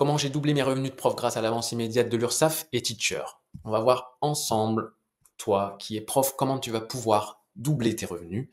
Comment j'ai doublé mes revenus de prof grâce à l'avance immédiate de l'URSSAF et Teacher. On va voir ensemble, toi qui es prof, comment tu vas pouvoir doubler tes revenus.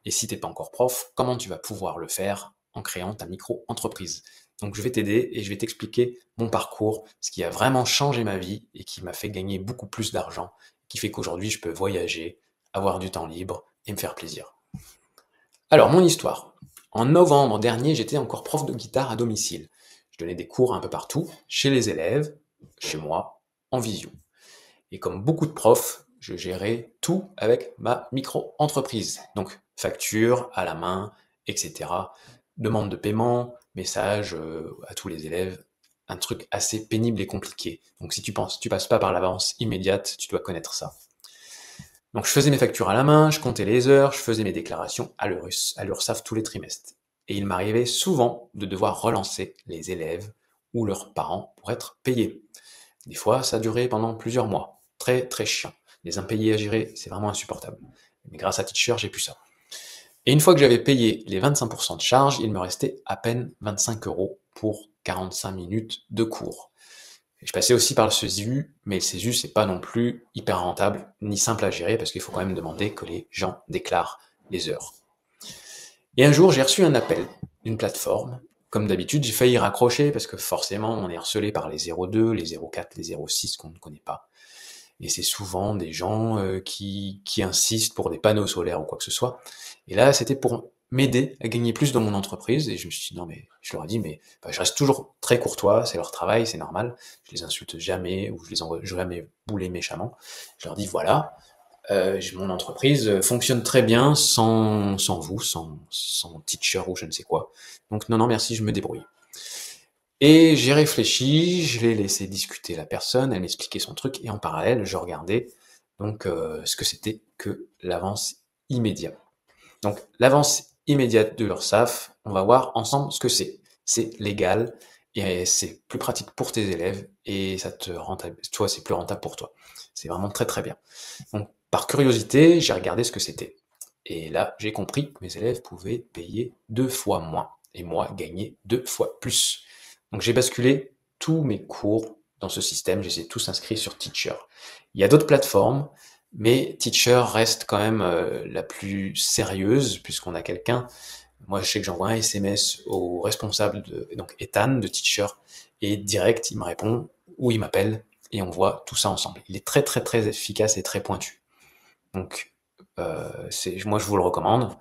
Et si tu n'es pas encore prof, comment tu vas pouvoir le faire en créant ta micro-entreprise. Donc je vais t'aider et je vais t'expliquer mon parcours, ce qui a vraiment changé ma vie et qui m'a fait gagner beaucoup plus d'argent, qui fait qu'aujourd'hui je peux voyager, avoir du temps libre et me faire plaisir. Alors, mon histoire. En novembre dernier, j'étais encore prof de guitare à domicile. Je donnais des cours un peu partout, chez les élèves, chez moi, en visio. Et comme beaucoup de profs, je gérais tout avec ma micro-entreprise. Donc, facture à la main, etc. Demande de paiement, message à tous les élèves. Un truc assez pénible et compliqué. Donc, si tu passes pas par l'avance immédiate, tu dois connaître ça. Donc je faisais mes factures à la main, je comptais les heures, je faisais mes déclarations à l'URSSAF tous les trimestres. Et il m'arrivait souvent de devoir relancer les élèves ou leurs parents pour être payés. Des fois, ça durait pendant plusieurs mois. Très très chiant. Les impayés à gérer, c'est vraiment insupportable. Mais grâce à Teacher, j'ai pu ça. Et une fois que j'avais payé les 25% de charge, il me restait à peine 25 € pour 45 minutes de cours. Je passais aussi par le CESU, mais le CESU, c'est pas non plus hyper rentable, ni simple à gérer, parce qu'il faut quand même demander que les gens déclarent les heures. Et un jour, j'ai reçu un appel d'une plateforme. Comme d'habitude, j'ai failli raccrocher, parce que forcément, on est harcelé par les 02, les 04, les 06 qu'on ne connaît pas. Et c'est souvent des gens qui insistent pour des panneaux solaires ou quoi que ce soit. Et là, c'était pour m'aider à gagner plus dans mon entreprise. Et je me suis dit, non, mais je leur ai dit, mais je reste toujours très courtois, c'est leur travail, c'est normal. Je les insulte jamais ou je les envoie jamais bouler méchamment. Je leur dis, voilà, mon entreprise fonctionne très bien sans vous, sans Teacher ou je ne sais quoi. Donc, non, non, merci, je me débrouille. Et j'ai réfléchi, je l'ai laissé discuter la personne, elle m'expliquait son truc, et en parallèle, je regardais donc ce que c'était que l'avance immédiate. Donc l'avance immédiate de l'URSSAF, on va voir ensemble ce que c'est. C'est légal, et c'est plus pratique pour tes élèves, et ça te rentabilise, toi c'est plus rentable pour toi. C'est vraiment très très bien. Donc par curiosité, j'ai regardé ce que c'était. Et là, j'ai compris que mes élèves pouvaient payer 2 fois moins, et moi gagner 2 fois plus. Donc j'ai basculé tous mes cours dans ce système, je les ai tous inscrits sur Teacher. Il y a d'autres plateformes, mais Teacher reste quand même la plus sérieuse, puisqu'on a quelqu'un, moi je sais que j'envoie un SMS au responsable, donc Ethan de Teacher, et direct il me répond, ou il m'appelle, et on voit tout ça ensemble. Il est très très très efficace et très pointu. Donc moi je vous le recommande.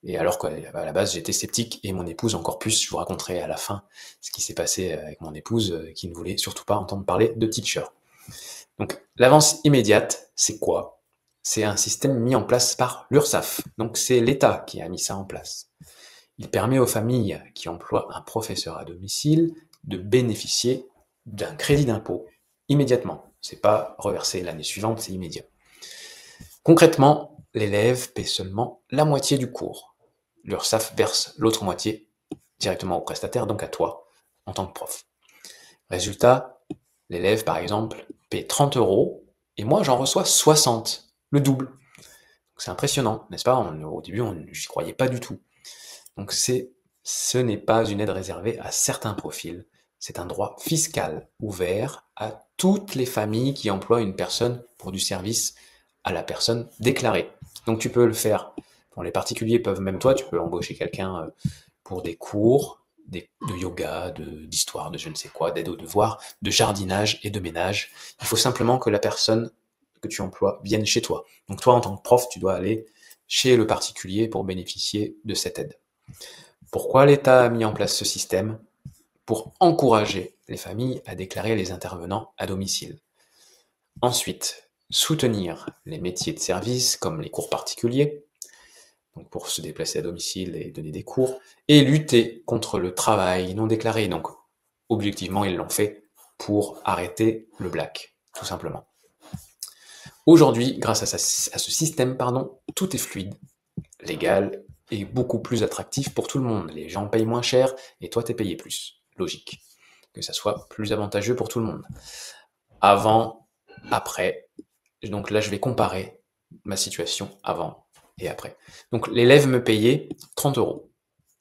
Et alors qu'à la base, j'étais sceptique, et mon épouse encore plus. Je vous raconterai à la fin ce qui s'est passé avec mon épouse, qui ne voulait surtout pas entendre parler de Teacher. Donc, l'avance immédiate, c'est quoi? C'est un système mis en place par l'URSSAF. Donc, c'est l'État qui a mis ça en place. Il permet aux familles qui emploient un professeur à domicile de bénéficier d'un crédit d'impôt immédiatement. C'est pas reversé l'année suivante, c'est immédiat. Concrètement, l'élève paie seulement la moitié du cours. L'URSSAF verse l'autre moitié directement au prestataire, donc à toi, en tant que prof. Résultat, l'élève, par exemple, paie 30 € et moi, j'en reçois 60, le double. C'est impressionnant, n'est-ce pas? Au début, j'y croyais pas du tout. Donc ce n'est pas une aide réservée à certains profils, c'est un droit fiscal ouvert à toutes les familles qui emploient une personne pour du service à la personne déclarée. Donc tu peux le faire. Bon, les particuliers peuvent, même toi, tu peux embaucher quelqu'un pour des cours, de yoga, d'histoire, de je ne sais quoi, d'aide aux devoirs, de jardinage et de ménage. Il faut simplement que la personne que tu emploies vienne chez toi. Donc toi, en tant que prof, tu dois aller chez le particulier pour bénéficier de cette aide. Pourquoi l'État a mis en place ce système? Pour encourager les familles à déclarer les intervenants à domicile. Ensuite, soutenir les métiers de service comme les cours particuliers, donc pour se déplacer à domicile et donner des cours, et lutter contre le travail non déclaré. Donc, objectivement, ils l'ont fait pour arrêter le black, tout simplement. Aujourd'hui, grâce à ce système, tout est fluide, légal et beaucoup plus attractif pour tout le monde. Les gens payent moins cher et toi, t'es payé plus. Logique. Que ça soit plus avantageux pour tout le monde. Avant, après. Donc là, je vais comparer ma situation avant et après. Donc l'élève me payait 30 €.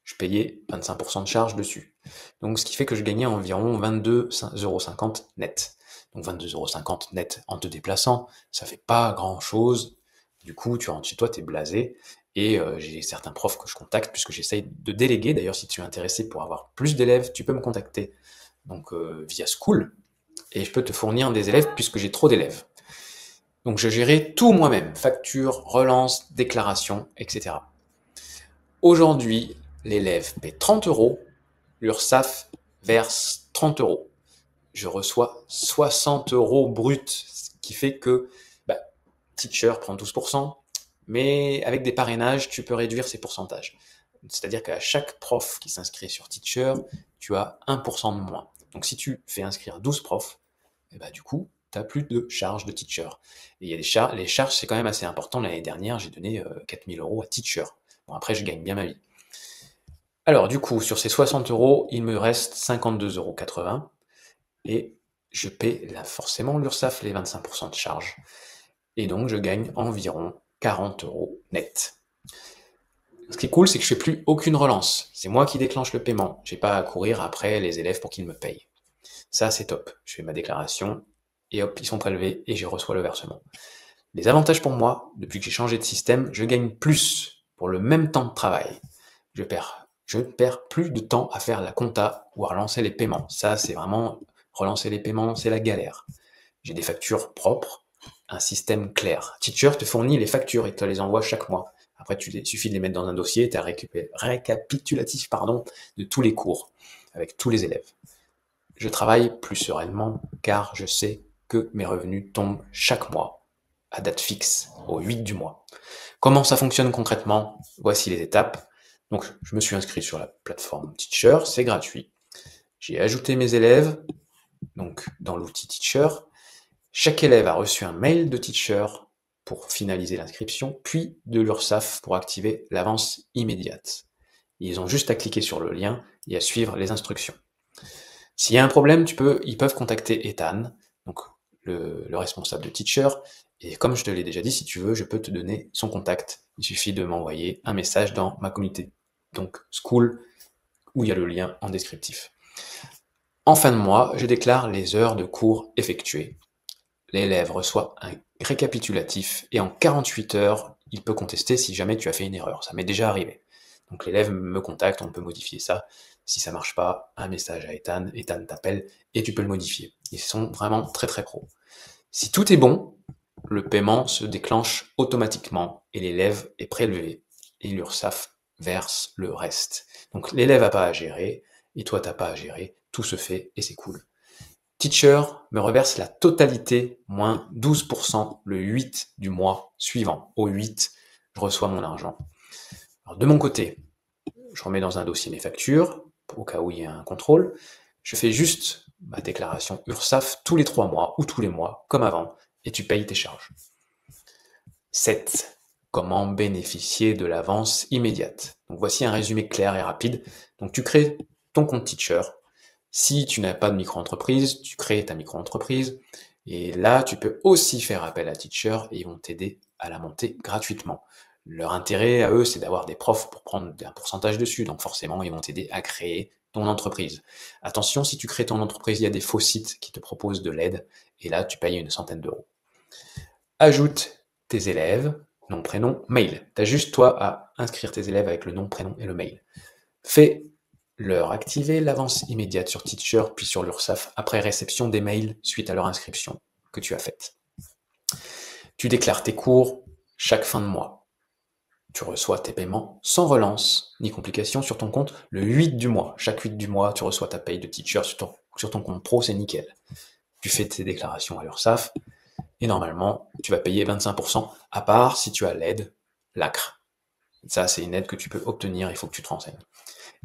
je payais 25% de charge dessus. Donc ce qui fait que je gagnais environ 22,50 € net. Donc 22,50 € net en te déplaçant, ça fait pas grand chose. Du coup, tu rentres chez toi, t'es blasé. Et j'ai certains profs que je contacte puisque j'essaye de déléguer. D'ailleurs, si tu es intéressé pour avoir plus d'élèves, tu peux me contacter donc via School et je peux te fournir des élèves puisque j'ai trop d'élèves. Donc je gérais tout moi-même, facture, relance, déclaration, etc. Aujourd'hui, l'élève paie 30 €, l'URSSAF verse 30 €. Je reçois 60 € brut, ce qui fait que bah, Teacher prend 12%, mais avec des parrainages, tu peux réduire ces pourcentages. C'est-à-dire qu'à chaque prof qui s'inscrit sur Teacher, tu as 1% de moins. Donc si tu fais inscrire 12 profs, et bah, du coup, tu n'as plus de charges de Teacher. Et il y a les charges, c'est quand même assez important. L'année dernière, j'ai donné 4000 € à Teacher. Bon, après, je gagne bien ma vie. Alors, du coup, sur ces 60 €, il me reste 52,80 € et je paie là, forcément l'URSSAF les 25% de charge. Et donc, je gagne environ 40 € net. Ce qui est cool, c'est que je fais plus aucune relance. C'est moi qui déclenche le paiement. J'ai pas à courir après les élèves pour qu'ils me payent. Ça, c'est top. Je fais ma déclaration et hop, ils sont prélevés et je reçois le versement. Les avantages pour moi, depuis que j'ai changé de système, je gagne plus pour le même temps de travail. Je perds plus de temps à faire la compta ou à relancer les paiements. Ça, c'est vraiment relancer les paiements, c'est la galère. J'ai des factures propres, un système clair. Teacher te fournit les factures et te les envoie chaque mois. Après, il suffit de les mettre dans un dossier et tu as récapitulatif de tous les cours avec tous les élèves. Je travaille plus sereinement car je sais que mes revenus tombent chaque mois à date fixe, au 8 du mois. Comment ça fonctionne concrètement? Voici les étapes. Donc, je me suis inscrit sur la plateforme Teacher, c'est gratuit. J'ai ajouté mes élèves, donc dans l'outil Teacher. Chaque élève a reçu un mail de Teacher pour finaliser l'inscription, puis de l'URSSAF pour activer l'avance immédiate. Ils ont juste à cliquer sur le lien et à suivre les instructions. S'il y a un problème, ils peuvent contacter Ethan, donc le responsable de Teacher, et comme je te l'ai déjà dit, si tu veux, je peux te donner son contact. Il suffit de m'envoyer un message dans ma communauté, donc School, où il y a le lien en descriptif. En fin de mois, je déclare les heures de cours effectuées. L'élève reçoit un récapitulatif et en 48 heures, il peut contester si jamais tu as fait une erreur. Ça m'est déjà arrivé. Donc l'élève me contacte, on peut modifier ça. Si ça marche pas, un message à Ethan, Ethan t'appelle et tu peux le modifier. Ils sont vraiment très très pros. Si tout est bon, le paiement se déclenche automatiquement et l'élève est prélevé et l'URSSAF verse le reste. Donc l'élève n'a pas à gérer et toi t'as pas à gérer, tout se fait et c'est cool. Teacher me reverse la totalité moins 12% le 8 du mois suivant. Au 8, je reçois mon argent. Alors de mon côté, je remets dans un dossier mes factures, au cas où il y a un contrôle. Je fais juste ma déclaration URSSAF tous les 3 mois ou tous les mois, comme avant, et tu payes tes charges. 7. Comment bénéficier de l'avance immédiate? Donc voici un résumé clair et rapide. Donc tu crées ton compte Teacher. Si tu n'as pas de micro-entreprise, tu crées ta micro-entreprise. Et là, tu peux aussi faire appel à Teacher et ils vont t'aider à la monter gratuitement. Leur intérêt à eux, c'est d'avoir des profs pour prendre un pourcentage dessus. Donc forcément, ils vont t'aider à créer ton entreprise. Attention, si tu crées ton entreprise, il y a des faux sites qui te proposent de l'aide. Et là, tu payes une centaine d'euros. Ajoute tes élèves, nom, prénom, mail. Tu as juste toi à inscrire tes élèves avec le nom, prénom et le mail. Fais leur activer l'avance immédiate sur Teacher puis sur l'URSSAF après réception des mails suite à leur inscription que tu as faite. Tu déclares tes cours chaque fin de mois. Tu reçois tes paiements sans relance ni complication sur ton compte le 8 du mois. Chaque 8 du mois, tu reçois ta paye de Teacher sur ton compte pro, c'est nickel. Tu fais tes déclarations à l'URSSAF et normalement, tu vas payer 25%, à part si tu as l'aide, l'ACRE. Ça, c'est une aide que tu peux obtenir, il faut que tu te renseignes.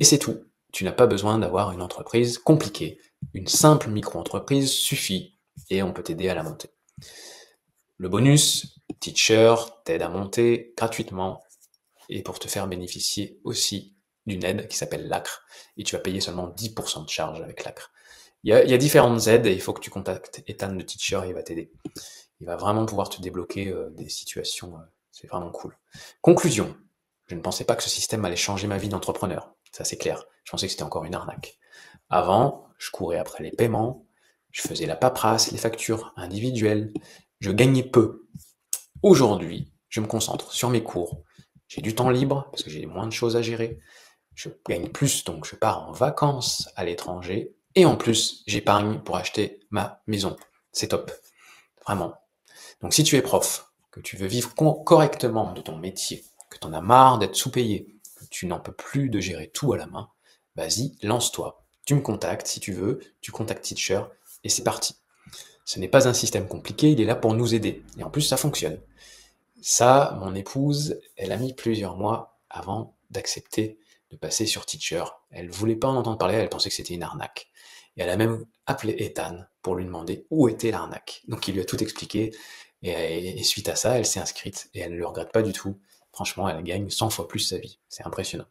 Et c'est tout. Tu n'as pas besoin d'avoir une entreprise compliquée. Une simple micro-entreprise suffit et on peut t'aider à la monter. Le bonus, Teacher t'aide à monter gratuitement et pour te faire bénéficier aussi d'une aide qui s'appelle l'ACRE. Et tu vas payer seulement 10% de charge avec l'ACRE. Il y a différentes aides et il faut que tu contactes Ethan de Teacher, il va t'aider. Il va vraiment pouvoir te débloquer des situations, c'est vraiment cool. Conclusion, je ne pensais pas que ce système allait changer ma vie d'entrepreneur. Ça c'est clair. Je pensais que c'était encore une arnaque. Avant, je courais après les paiements, je faisais la paperasse, les factures individuelles, je gagnais peu. Aujourd'hui, je me concentre sur mes cours. J'ai du temps libre parce que j'ai moins de choses à gérer. Je gagne plus, donc je pars en vacances à l'étranger. Et en plus, j'épargne pour acheter ma maison. C'est top. Vraiment. Donc si tu es prof, que tu veux vivre correctement de ton métier, que tu en as marre d'être sous-payé, que tu n'en peux plus de gérer tout à la main, vas-y, lance-toi. Tu me contactes si tu veux, tu contactes Teacher, et c'est parti. Ce n'est pas un système compliqué, il est là pour nous aider. Et en plus, ça fonctionne. Ça, mon épouse, elle a mis plusieurs mois avant d'accepter de passer sur Teacher. Elle voulait pas en entendre parler, elle pensait que c'était une arnaque. Et elle a même appelé Ethan pour lui demander où était l'arnaque. Donc il lui a tout expliqué, et suite à ça, elle s'est inscrite, et elle ne le regrette pas du tout. Franchement, elle gagne 100 fois plus sa vie. C'est impressionnant.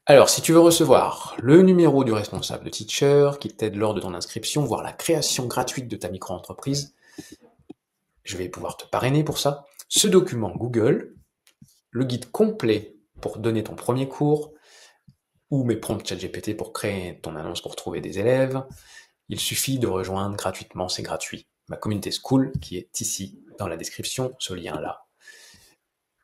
Alors, si tu veux recevoir le numéro du responsable de Teacher, qui t'aide lors de ton inscription, voire la création gratuite de ta micro-entreprise, je vais pouvoir te parrainer pour ça. Ce document Google, le guide complet pour donner ton premier cours, ou mes prompts ChatGPT pour créer ton annonce pour trouver des élèves, il suffit de rejoindre gratuitement, c'est gratuit, ma communauté School qui est ici dans la description, ce lien-là.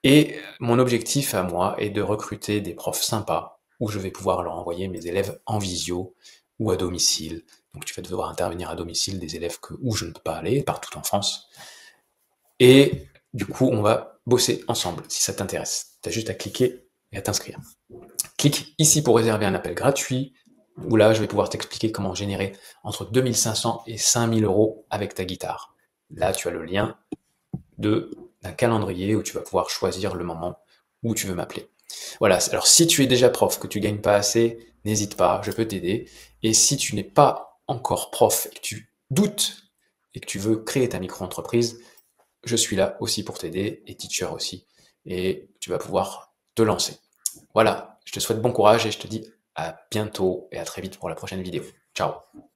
Et mon objectif à moi est de recruter des profs sympas, où je vais pouvoir leur envoyer mes élèves en visio ou à domicile. Donc tu vas devoir intervenir à domicile des élèves où je ne peux pas aller, partout en France. Et du coup, on va bosser ensemble, si ça t'intéresse. Tu as juste à cliquer et à t'inscrire. Clique ici pour réserver un appel gratuit, où là, je vais pouvoir t'expliquer comment générer entre 2500 et 5000 euros avec ta guitare. Là, tu as le lien d'un calendrier où tu vas pouvoir choisir le moment où tu veux m'appeler. Voilà, alors si tu es déjà prof, que tu gagnes pas assez, n'hésite pas, je peux t'aider. Et si tu n'es pas encore prof et que tu doutes et que tu veux créer ta micro-entreprise, je suis là aussi pour t'aider, et Teacher aussi, et tu vas pouvoir te lancer. Voilà, je te souhaite bon courage et je te dis à bientôt et à très vite pour la prochaine vidéo. Ciao!